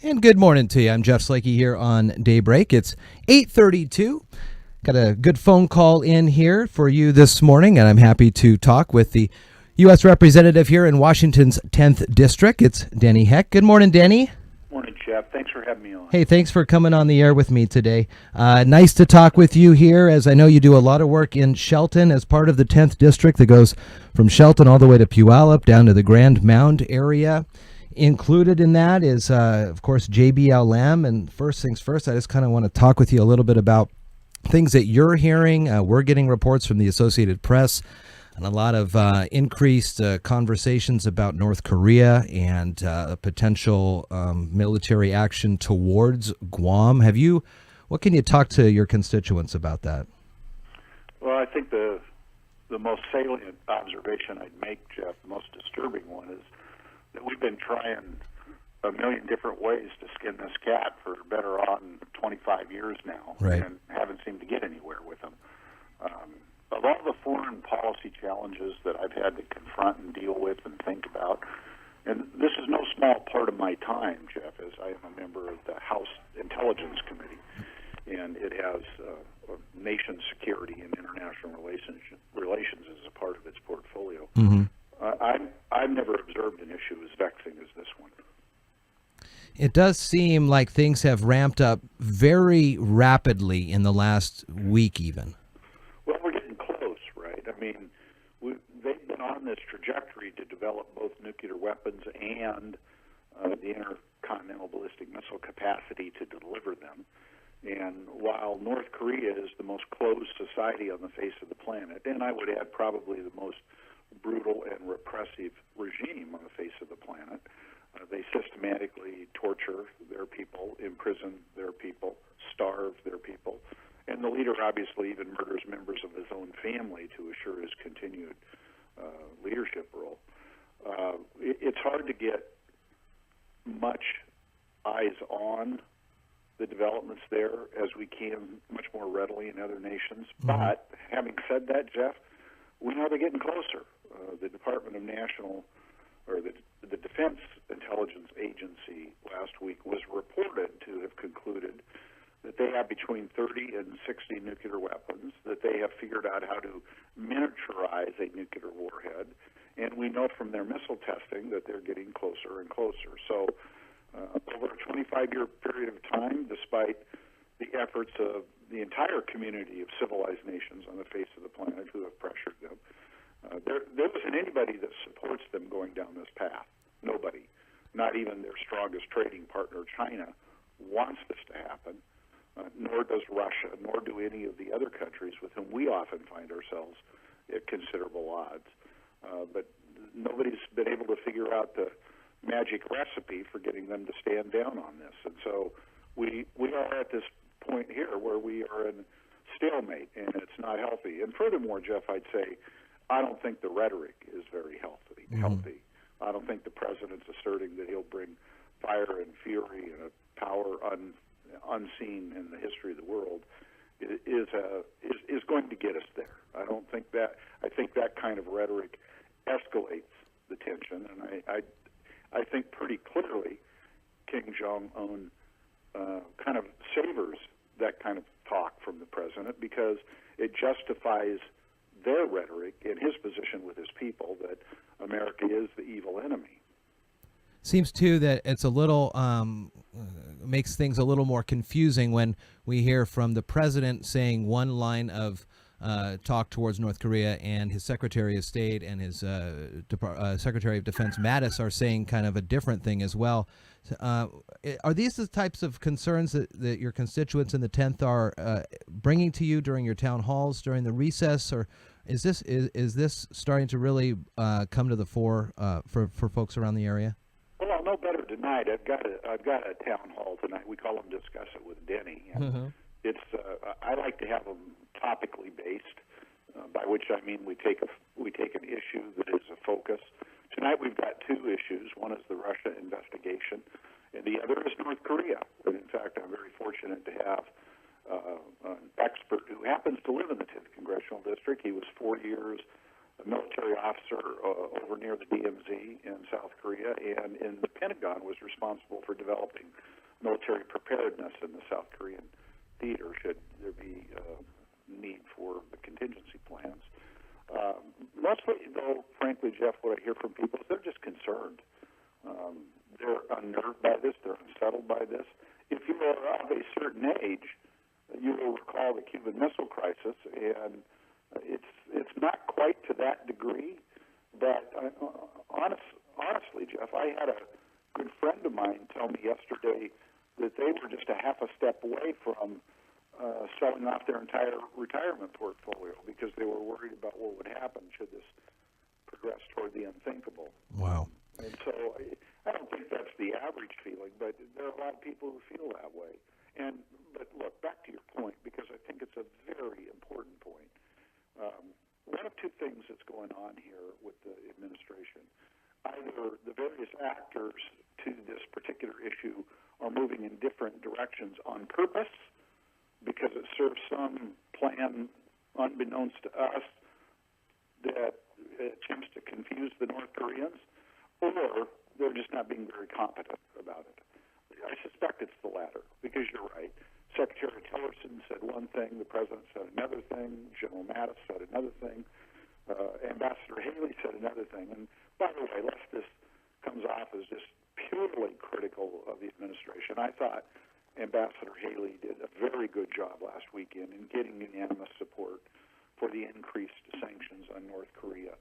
And good morning to you. I'm Jeff Slakey here on Daybreak. It's 8:32. Got a good phone call in here for you this morning, and I'm happy to talk with the U.S. Representative here in Washington's 10th District. It's Denny Heck. Good morning, Denny. Morning, Jeff. Thanks for having me on. Hey, thanks for coming on the air with me today. Nice to talk with you here, as I know you do a lot of work in Shelton as part of the 10th District that goes from Shelton all the way to Puyallup down to the Grand Mound area. Included in that is, of course, JBLM. And first things first, I just kind of want to talk with you a little bit about things that you're hearing. We're getting reports from the Associated Press and a lot of increased conversations about North Korea and potential military action towards Guam. What can you talk to your constituents about that? Well, I think the most salient observation I'd make, Jeff, the most disturbing one, is that we've been trying a million different ways to skin this cat for better on 25 years now, right, and haven't seemed to get anywhere with them. Of all the foreign policy challenges that I've had to confront and deal with and think about, and this is no small part of my time, Jeff, as I am a member of the House Intelligence Committee, and it has nation security and international relations as a part of its portfolio. Mm-hmm. I've never observed an issue as vexing as this one. It does seem like things have ramped up very rapidly in the last week even. Well, we're getting close, right? I mean, they've been on this trajectory to develop both nuclear weapons and the intercontinental ballistic missile capacity to deliver them. And while North Korea is the most closed society on the face of the planet, and I would add probably the most brutal and repressive regime on the face of the planet, they systematically torture their people, imprison their people, starve their people, and the leader obviously even murders members of his own family to assure his continued leadership role. It's hard to get much eyes on the developments there as we can much more readily in other nations. Mm-hmm. But having said that, Jeff, we know they're getting closer. The Department of the Defense Intelligence Agency last week was reported to have concluded that they have between 30 and 60 nuclear weapons, that they have figured out how to miniaturize a nuclear warhead, and we know from their missile testing that they're getting closer and closer. So over a 25-year period of time, despite the efforts of the entire community of civilized nations on the face of the planet who have pressured them, there isn't anybody that supports them going down this path. Nobody. Not even their strongest trading partner, China, wants this to happen, nor does Russia, nor do any of the other countries with whom we often find ourselves at considerable odds. But nobody's been able to figure out the magic recipe for getting them to stand down on this. And so we are at this point here where we are in stalemate, and it's not healthy. And furthermore, Jeff, I'd say I don't think the rhetoric is very healthy. Mm-hmm. I don't think the president's asserting that he'll bring fire and fury and a power unseen in the history of the world is going to get us there. I don't think that. I think that kind of rhetoric escalates the tension, and I think pretty clearly Kim Jong-un kind of savors that kind of talk from the president because it justifies their rhetoric and his position with his people that America is the evil enemy. Seems too that it's a little makes things a little more confusing when we hear from the president saying one line of talk towards North Korea, and his Secretary of State and his Secretary of Defense Mattis are saying kind of a different thing as well. Are these the types of concerns that your constituents in the 10th are bringing to you during your town halls during the recess, or is this starting to really come to the fore for folks around the area? Well, I'll know better tonight. I've got a town hall tonight. We call them Discuss It with Denny. And mm-hmm. It's I like to have them topically based, by which I mean we take an issue that is a focus. Tonight we've got two issues. One is the Russia investigation, and the other is North Korea. And in fact, I'm very fortunate to have an expert who happens to live in the 10th Congressional District. He was 4 years a military officer over near the DMZ in South Korea, and in the Pentagon was responsible for developing military preparedness in the South Korean theater should there be need for the contingency plans. Mostly, though, frankly, Jeff, what I hear from people is they're just concerned. They're unnerved by this. They're unsettled by this. If you are of a certain age, you will recall the Cuban Missile Crisis, and it's not quite to that degree, but honestly, Jeff, I had a good friend of mine tell me yesterday that they were just a half a step away from selling off their entire retirement portfolio because they were worried about what would happen should this progress toward the unthinkable. Wow. And so I don't think that's the average feeling, but there are a lot of people who feel that way. But look, back to your point, because I think it's a very important point. One of two things that's going on here with the administration. Either the various actors to this particular issue are moving in different directions on purpose because it serves some plan unbeknownst to us that attempts to confuse the North Koreans, or they're just not being very competent about it. I suspect it's the latter, because you're right. Secretary Tillerson said one thing, the president said another thing, General Mattis said another thing, Ambassador Haley said another thing. And by the way, lest this comes off as just purely critical of the administration, I thought Ambassador Haley did a very good job last weekend in getting unanimous support for the increased sanctions on North Korea.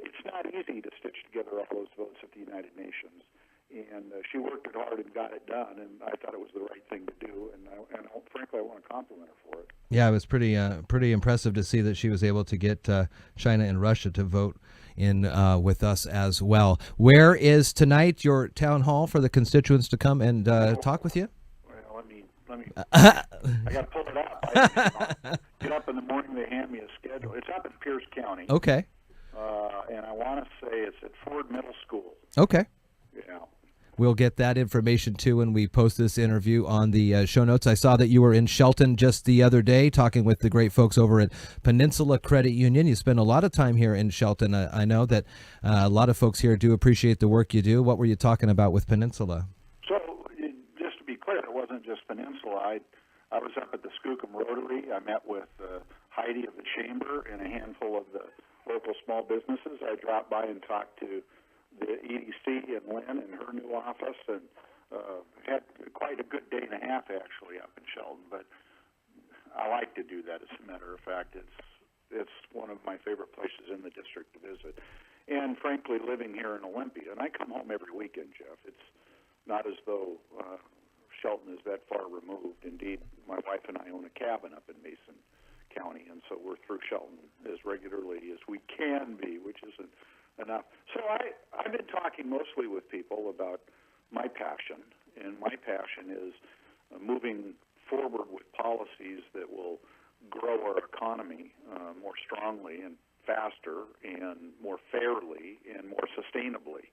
It's not easy to stitch together all those votes at the United Nations, and she worked it hard and got it done, and I thought it was the right thing to do, and frankly, I want to compliment her for it. Yeah, it was pretty impressive to see that she was able to get China and Russia to vote in with us as well. Where is tonight your town hall for the constituents to come and talk with you? Well, let me I got to pull it up. I get up in the morning, they hand me a schedule. It's up in Pierce County. Okay. And I want to say it's at Ford Middle School. Okay. Yeah. We'll get that information, too, when we post this interview on the show notes. I saw that you were in Shelton just the other day talking with the great folks over at Peninsula Credit Union. You spend a lot of time here in Shelton. I know that a lot of folks here do appreciate the work you do. What were you talking about with Peninsula? So, just to be clear, it wasn't just Peninsula. I was up at the Skookum Rotary. I met with Heidi of the Chamber and a handful of the local small businesses. I dropped by and talked to the EDC and Lynn in her new office, and had quite a good day and a half actually up in Shelton. But I like to do that. As a matter of fact, it's one of my favorite places in the district to visit. And frankly, living here in Olympia, and I come home every weekend, Jeff. It's not as though Shelton is that far removed. Indeed, my wife and I own a cabin up in Mason County, and so we're through Shelton as regularly as we can be, which isn't enough. So I've been talking mostly with people about my passion, and my passion is moving forward with policies that will grow our economy more strongly and faster and more fairly and more sustainably.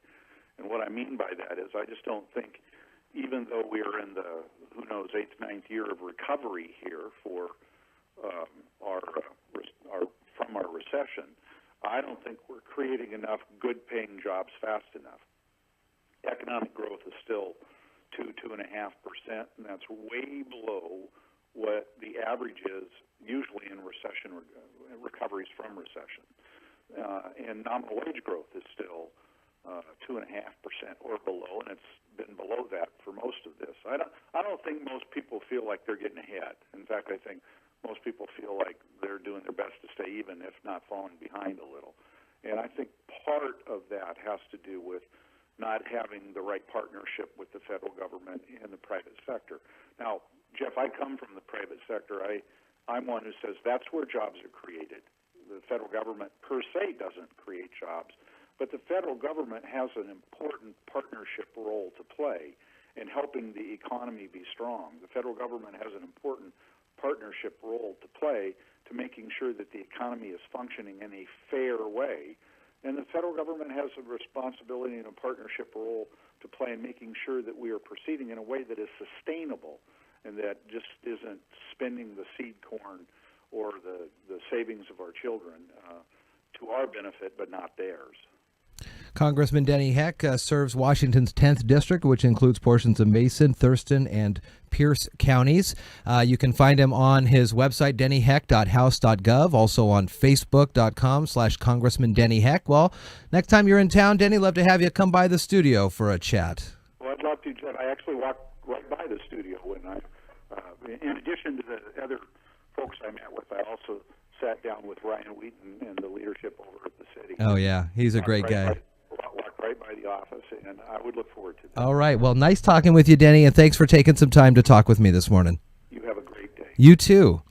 And what I mean by that is I just don't think, even though we are in the, 8th, 9th year of recovery here for from our recession, I don't think we're creating enough good-paying jobs fast enough. Economic growth is still 2.5%, and that's way below what the average is usually in recession recoveries from recession. And nominal wage growth is still 2.5% or below, and it's been below that for most of this. I don't think most people feel like they're getting ahead. In fact, I think most people feel like they're doing their best to stay even, if not falling behind a little. And I think part of that has to do with not having the right partnership with the federal government and the private sector. Now, Jeff, I come from the private sector. I'm one who says that's where jobs are created. The federal government per se doesn't create jobs, but the federal government has an important partnership role to play in helping the economy be strong. The federal government has an important partnership role to play to making sure that the economy is functioning in a fair way. And the federal government has a responsibility and a partnership role to play in making sure that we are proceeding in a way that is sustainable and that just isn't spending the seed corn or the savings of our children to our benefit but not theirs. Congressman Denny Heck serves Washington's 10th district, which includes portions of Mason, Thurston, and Pierce counties. You can find him on his website, dennyheck.house.gov, also on facebook.com/Congressman Denny Heck. Well, next time you're in town, Denny, love to have you come by the studio for a chat. Well, I'd love to, Jeff. I actually walked right by the studio when in addition to the other folks I met with, I also sat down with Ryan Wheaton and the leadership over at the city. Oh, yeah. He's a great guy. Walked right by the office, and I would look forward to that. All right. Well, nice talking with you, Denny, and thanks for taking some time to talk with me this morning. You have a great day. You too.